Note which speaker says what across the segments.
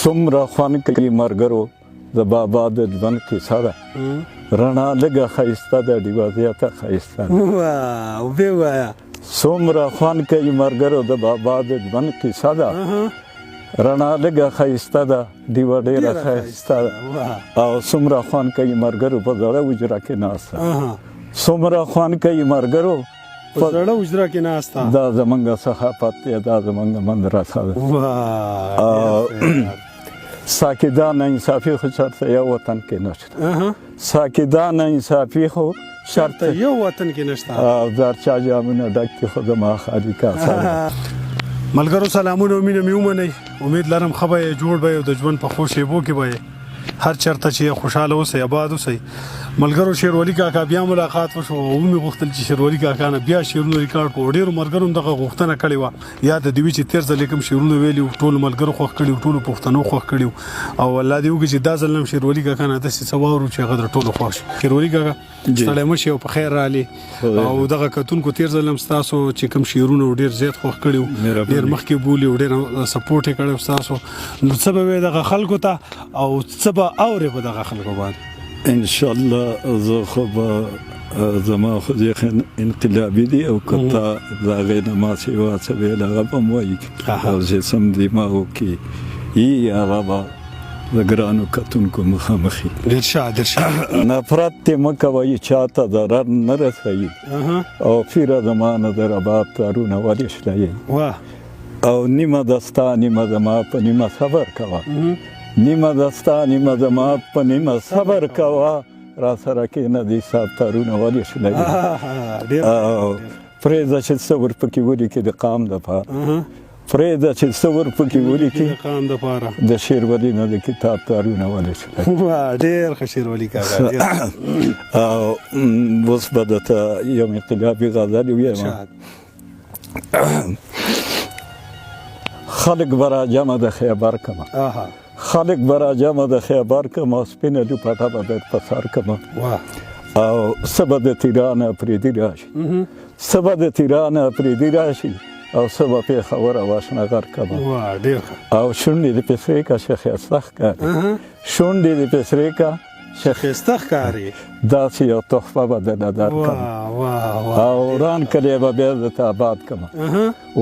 Speaker 1: څومره خوند کوي ملګرو د بابا د ژوند کیسه ده رڼا لږه ښایسته ده ډېوه زیاته ښایسته ده
Speaker 2: واو بیا ووایه
Speaker 1: څومره خوند کوي ملګرو د بابا د ژوند کیسه ده رڼا لږه ښایسته ده ډېوه ډېره ښایسته ده او څومره خوند کوي ملګرو په زړه حجره کې ناسته څومره خوند کوي ملګرو
Speaker 2: په زړه حجره کې ناسته
Speaker 1: دا زمونږ ثقافت دی دا زمونږ مدرسه ده ساکیدا ناانصافي خو چېرته یو وطن کې نشته ساکیدا ناانصافي خو
Speaker 2: چېرته یو وطن کې نشته
Speaker 1: زرچا جامونه ډک دي خو زما خالي کاسه
Speaker 2: ملګرو سلامونه مینه مې ومنئ امید لرم ښه به یې جوړ به یې د ژوند په ښو شیبو کې به یې هر چېرته چې خوشحاله اوسئ آباد اوسئ ملګرو شیرولي کاکا بیا ملاقات وشو او ومې غوښتل چې شیرولي کاکا نه بیا شعرونه ریکارډ کړو ډېرو ملګرو هم دغه غوښتنه کړې وه یا د دوی چې تېر ځل یې کوم شعرونه ویلي وو ټولو ملګرو خوښ کړي وو ټولو پښتنو خوښ کړي وو او الله دې وکړي چې دا ځل هم شیرولي کاکا نه داسې څه واورو چې هغه د ټولو خوښ شي شیرولي کاکا ستړی مه شئ او په خیر رالې او دغه کتونکو تېر ځل هم ستاسو چې کوم شعرونه ډېر زیات خوښ کړي وو ډېر مخکې بولي او ډېر سپورټ یې کړی وو ستاسو نو څه به وایې دغه خلکو ته او څه به اورې په دغه خلکو باندې
Speaker 1: انشاءالله زه خو به زما خو ذهن انقلابي دی او که تا د هغې نه ما سوا څه ویل هغه به م وایي او چې سم دماغو کې یي هغه به د ګرانو کتونکو مخامخي
Speaker 2: ډېر ښه ډېر ښه
Speaker 1: نفرت دې مه کوئ چاته ضرر نه رسوي او پیره زمانه د رباب تارونه ولې شلوي او نیمه دستا نیمه زما په نیمه صبر کوه نیمه دستا نیمه زما په نیمه صبر کوه را سره کښېنه د حساب تارونه ولې شلوي او پرېږده چې څه ورپکې ولیکي د قام دپاره پرېږده چې څه ورپکې ولیکي د شیرولي نه د کتاب تارونه ولې شلوي
Speaker 2: ډېر ښه شیرولي کاکا
Speaker 1: او اوس به درته یو انقلابي غزل ویم خلق برا جمع د خیبر کمه خلق برا جمع د خیبر کمه سپینه دوپټه به باید په سر کمه او څه به د تیرانه پرېدي راشي څه به د تیرانه پرېدي راشي او څه به پېښور او اشنغر کمه او شونډې د پسرې که ښه ښایسته ښکاري شونډې د پسرې که
Speaker 2: ښه ښایسته ښکاري
Speaker 1: داسې یو تحفه به درله درکړم او وران کلی به بیا درته آباد کړمه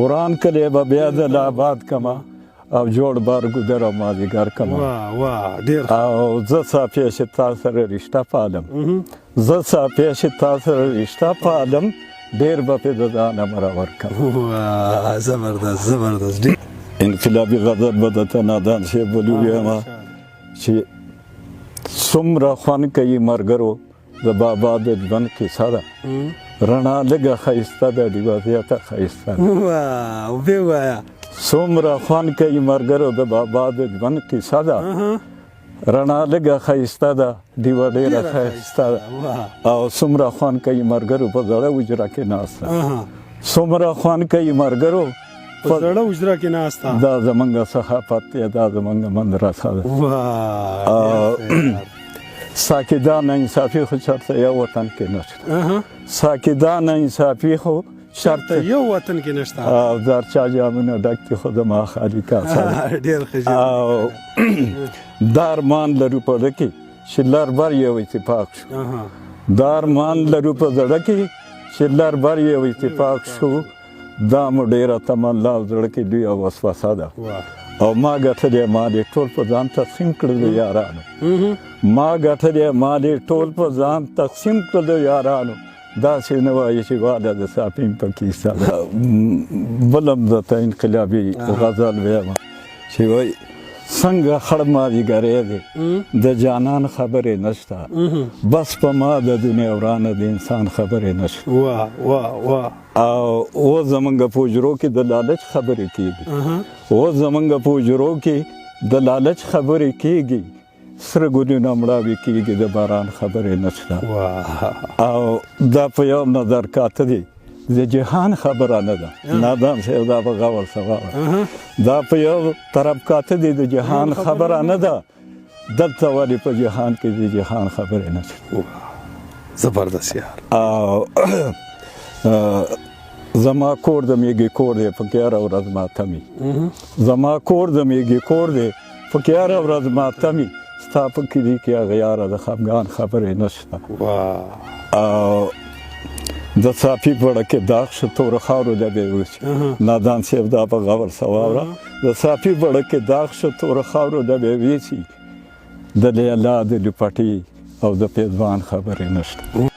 Speaker 1: وران کلی به بیا درله آباد کړمه او جوړ بار ګودر او مازدیګر کړمه او زه صافیه چې تا سره رشته پالم زه صافیه چې تا سره رشته پالم ډېر به پې د ځانه مرور کړم
Speaker 2: زبردست زبردست
Speaker 1: انقلابي غزل به درته نادان صاحب ولي ویمه چې څومره خوند کوي ملګرو د بابا د ژوند کیسه ده رڼا لږه ښایسته ده ډېوه زیاته ښایسته ده
Speaker 2: بیا ووایه
Speaker 1: څومره خوند کوي ملګرو د بابا د ژوند کیسه ده رڼا لږه ښایسته ده ډېوه ډېره ښایسته ده او څومره خوند کوي ملګرو په زړه حجره کې ناسته څومره خوند کوي ملګرو
Speaker 2: په زړه حجره کې ناسته
Speaker 1: دا زمونږ ثقافت دی دا زمونږ مدرسه ده ساکیدا ناانصافي خو چېرته یو وطن کې نشته ساکیدا ناانصافي خو
Speaker 2: چېرته یو وطن کې نشته
Speaker 1: او زرچا جامونه ډک دي خو زما خالي کاسه
Speaker 2: ډېر ښه
Speaker 1: او دا ارمان لرو په زړه کې چې لر بر یو اتفاق شو دا ارمان لرو په زړه کې چې لر بر یو اتفاق شو دا مو ډېره تمنا او زړه کې لویه وسوسه ده او ما ګټلې ما دې ټول په ځان تقسیم کړل یارانو ما ګټلې ما دې ټول په ځان تقسیم کړل یارانو داسې نه وایي چې واده د ساپین په کیسه ده بل هم درته انقلابي غزل ویمه چې وایي څنګه خړ مازدیګری دی د جانان خبرې نشته بس په ما د دنیا ورانه د انسان خبرې نشته او اوس زمونږ په حجرو کې د لالچ خبرې کېږي اوس زمونږ په حجرو کې د لالچ خبرې کېږي سره ګلونه مړاوې کېږي د باران خبرې نشته او دا په یو نظر کاته دی د جهان خبره نه ده نادان صاحب دا به غور سوال دا په یو طرف کاته دی د جهان خبره نه ده دلته ولې په جهان کې د جهان خبرې نشته
Speaker 2: زبردست یار
Speaker 1: او زما کور د میږي کور دی په هره ورځ ماتمي زما کور د میږي کور دی پکې هره ورځ ماتمي ستا په کلي کې هغه یاره د خفګان خبرې نشته او د صافي په وړه کې داغ شو توره خاورو ده به وچ نادان صاحب دا په غور سواوره د صافي په وړه کې داغ شو توره خاورو ده به ویسي د لیلا د لپټي او د پیدوان خبرې نشته